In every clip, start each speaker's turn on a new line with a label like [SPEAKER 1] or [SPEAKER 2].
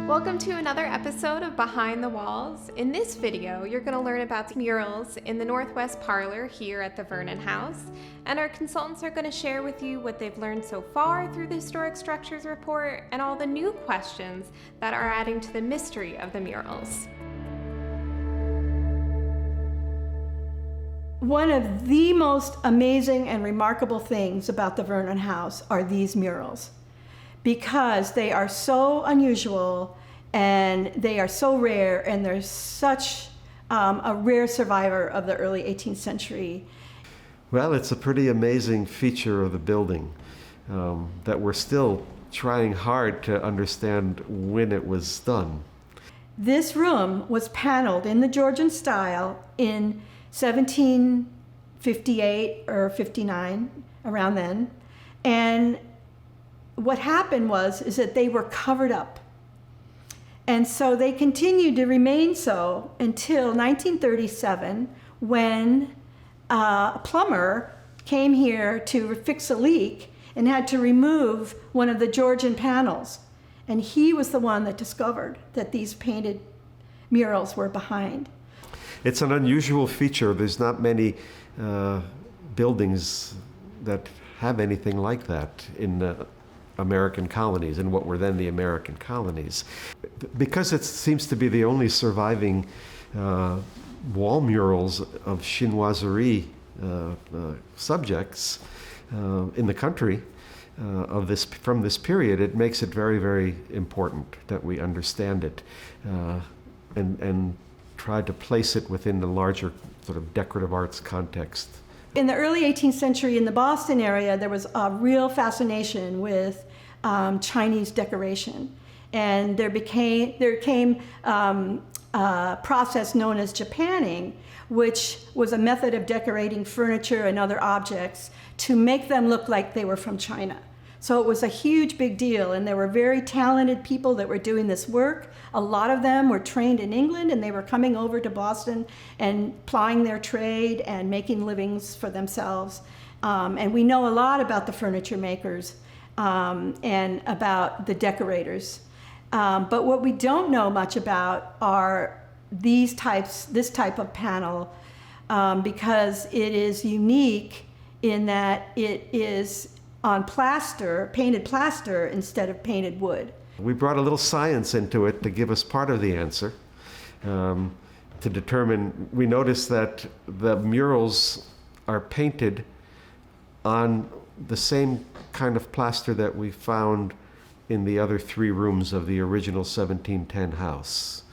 [SPEAKER 1] Welcome to another episode of Behind the Walls. In this video, you're going to learn about the murals in the Northwest Parlor here at the Vernon House, and our consultants are going to share with you what they've learned so far through the Historic Structures Report and all the new questions that are adding to the mystery of the murals.
[SPEAKER 2] One of the most amazing and remarkable things about the Vernon House are these murals, because they are so unusual and they are so rare, and they're such a rare survivor of the early 18th century.
[SPEAKER 3] Well, it's a pretty amazing feature of the building that we're still trying hard to understand when it was done.
[SPEAKER 2] This room was paneled in the Georgian style in 1758 or 59, around then. And what happened is that they were covered up. And so they continued to remain so until 1937, when a plumber came here to fix a leak and had to remove one of the Georgian panels. And he was the one that discovered that these painted murals were behind.
[SPEAKER 3] It's an unusual feature. There's not many buildings that have anything like that in the American colonies, and what were then the American colonies. Because it seems to be the only surviving wall murals of chinoiserie subjects in the country from this period, it makes it very, very important that we understand it and try to place it within the larger sort of decorative arts context.
[SPEAKER 2] In the early 18th century in the Boston area, there was a real fascination with Chinese decoration. And there came a process known as Japanning, which was a method of decorating furniture and other objects to make them look like they were from China. So it was a huge big deal, and there were very talented people that were doing this work. A lot of them were trained in England, and they were coming over to Boston and plying their trade and making livings for themselves. And we know a lot about the furniture makers and about the decorators. But what we don't know much about are this type of panel, because it is unique in that it is on plaster, painted plaster, instead of painted wood.
[SPEAKER 3] We brought a little science into it to give us part of the answer. To determine, we noticed that the murals are painted on the same kind of plaster that we found in the other three rooms of the original 1710 house.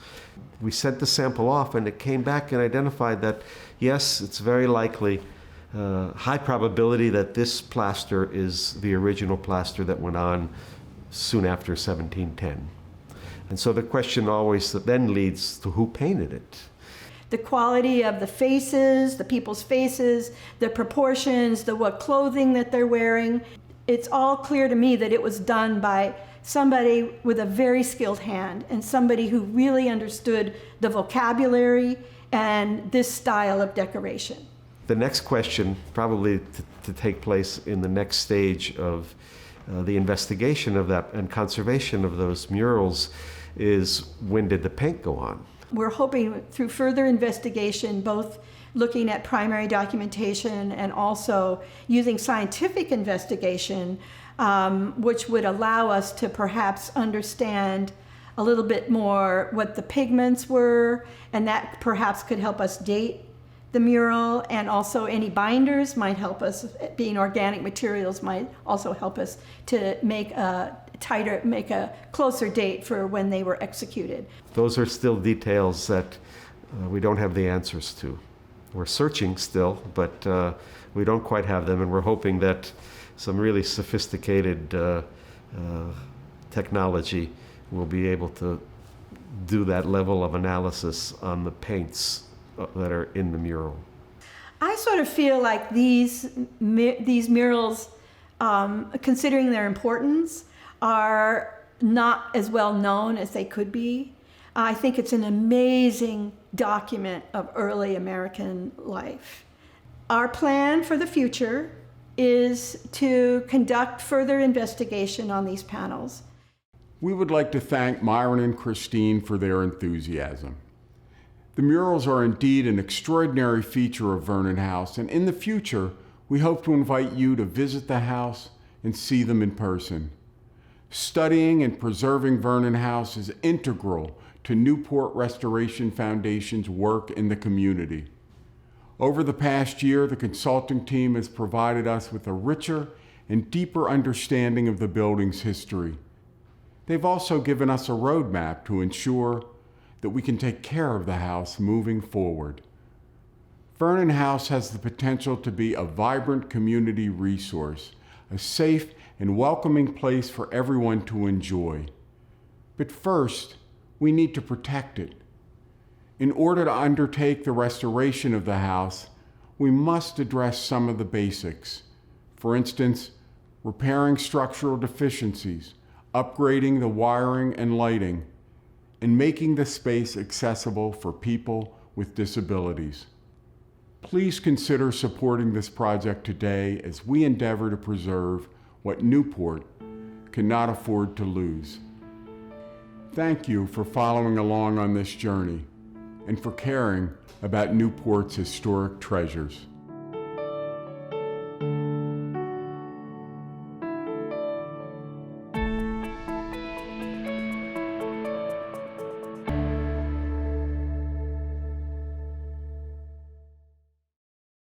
[SPEAKER 3] We sent the sample off, and it came back and identified that, yes, it's very likely, high probability that this plaster is the original plaster that went on soon after 1710. And so the question always then leads to who painted it.
[SPEAKER 2] The quality of the faces, the people's faces, the proportions, what clothing that they're wearing. It's all clear to me that it was done by somebody with a very skilled hand and somebody who really understood the vocabulary and this style of decoration.
[SPEAKER 3] The next question, probably to take place in the next stage of the investigation of that and conservation of those murals, is when did the paint go on?
[SPEAKER 2] We're hoping through further investigation, both looking at primary documentation and also using scientific investigation, which would allow us to perhaps understand a little bit more what the pigments were, and that perhaps could help us date the mural, and also any binders might help us, being organic materials might also help us to make a closer date for when they were executed.
[SPEAKER 3] Those are still details that we don't have the answers to. We're searching still, but we don't quite have them, and we're hoping that some really sophisticated technology will be able to do that level of analysis on the paints that are in the mural.
[SPEAKER 2] I sort of feel like these murals, considering their importance, are not as well known as they could be. I think it's an amazing document of early American life. Our plan for the future is to conduct further investigation on these panels
[SPEAKER 4] We would like to thank Myron and Christine for their enthusiasm. The murals are indeed an extraordinary feature of Vernon House, and in the future, we hope to invite you to visit the house and see them in person. Studying and preserving Vernon House is integral to Newport Restoration Foundation's work in the community. Over the past year, the consulting team has provided us with a richer and deeper understanding of the building's history. They've also given us a roadmap to ensure that we can take care of the house moving forward. Vernon House has the potential to be a vibrant community resource, a safe and welcoming place for everyone to enjoy. But first, we need to protect it. In order to undertake the restoration of the house, we must address some of the basics. For instance, repairing structural deficiencies, upgrading the wiring and lighting, and making the space accessible for people with disabilities. Please consider supporting this project today as we endeavor to preserve what Newport cannot afford to lose. Thank you for following along on this journey and for caring about Newport's historic treasures.